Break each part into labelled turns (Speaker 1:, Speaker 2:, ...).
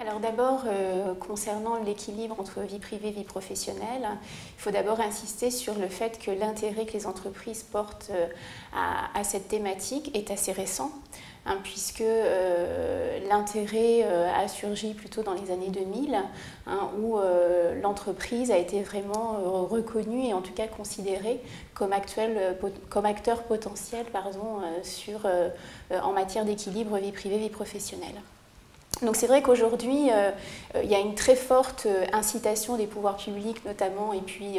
Speaker 1: Alors d'abord, concernant l'équilibre entre vie privée et vie professionnelle, il faut d'abord insister sur le fait que l'intérêt que les entreprises portent à cette thématique est assez récent, puisque l'intérêt a surgi plutôt dans les années 2000, où l'entreprise a été vraiment reconnue et en tout cas considérée comme acteur potentiel en matière d'équilibre vie privée-vie professionnelle. Donc c'est vrai qu'aujourd'hui, il y a une très forte incitation des pouvoirs publics notamment et puis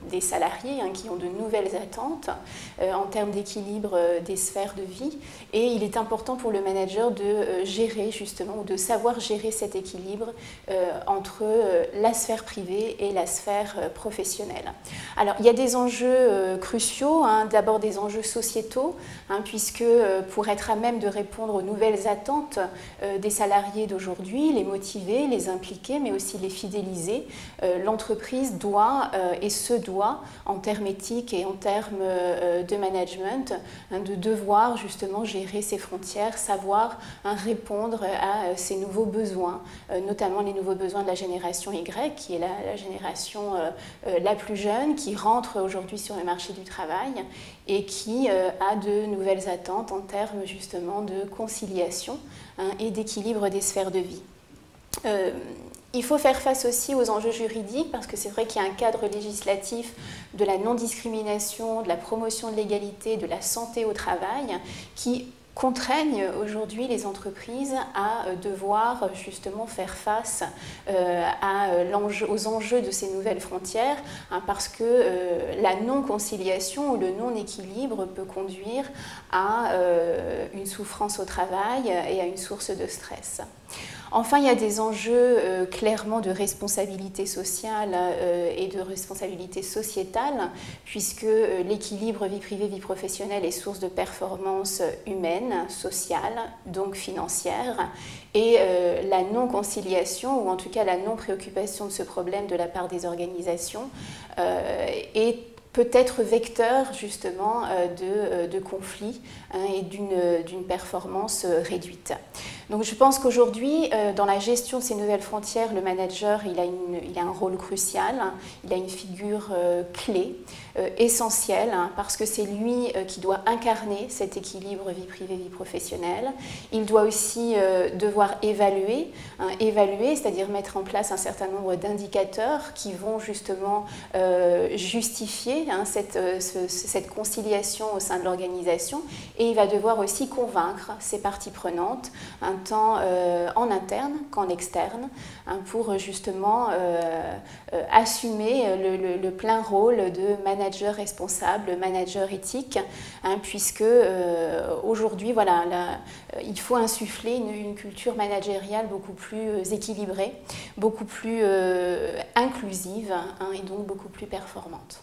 Speaker 1: des salariés qui ont de nouvelles attentes en termes d'équilibre des sphères de vie. Et il est important pour le manager de gérer justement ou de savoir gérer cet équilibre entre la sphère privée et la sphère professionnelle. Alors il y a des enjeux cruciaux, d'abord des enjeux sociétaux, puisque pour être à même de répondre aux nouvelles attentes des salariés d'aujourd'hui, les motiver, les impliquer, mais aussi les fidéliser. L'entreprise doit et se doit, en termes éthiques et en termes de management, de devoir justement gérer ses frontières, savoir répondre à ces nouveaux besoins, notamment les nouveaux besoins de la génération Y, qui est la génération la plus jeune, qui rentre aujourd'hui sur le marché du travail et qui a de nouvelles attentes en termes justement de conciliation et d'équilibre des sphères de vie. Il faut faire face aussi aux enjeux juridiques parce que c'est vrai qu'il y a un cadre législatif de la non-discrimination, de la promotion de l'égalité, de la santé au travail qui contraignent aujourd'hui les entreprises à devoir justement faire face aux enjeux de ces nouvelles frontières parce que la non-conciliation ou le non-équilibre peut conduire à une souffrance au travail et à une source de stress. Enfin, il y a des enjeux clairement de responsabilité sociale et de responsabilité sociétale, puisque l'équilibre vie privée-vie professionnelle est source de performance humaine, sociale, donc financière, et la non-conciliation, ou en tout cas la non-préoccupation de ce problème de la part des organisations, est peut-être vecteur justement de conflits et d'une performance réduite. Donc je pense qu'aujourd'hui, dans la gestion de ces nouvelles frontières, le manager il a un rôle crucial, il a une figure clé, essentielle, parce que c'est lui qui doit incarner cet équilibre vie privée-vie professionnelle. Il doit aussi devoir évaluer, c'est-à-dire mettre en place un certain nombre d'indicateurs qui vont justement justifier cette conciliation au sein de l'organisation, et il va devoir aussi convaincre ses parties prenantes, tant en interne qu'en externe, pour justement assumer le plein rôle de manager responsable, manager éthique, puisque aujourd'hui, voilà, il faut insuffler une culture managériale beaucoup plus équilibrée, beaucoup plus inclusive et donc beaucoup plus performante.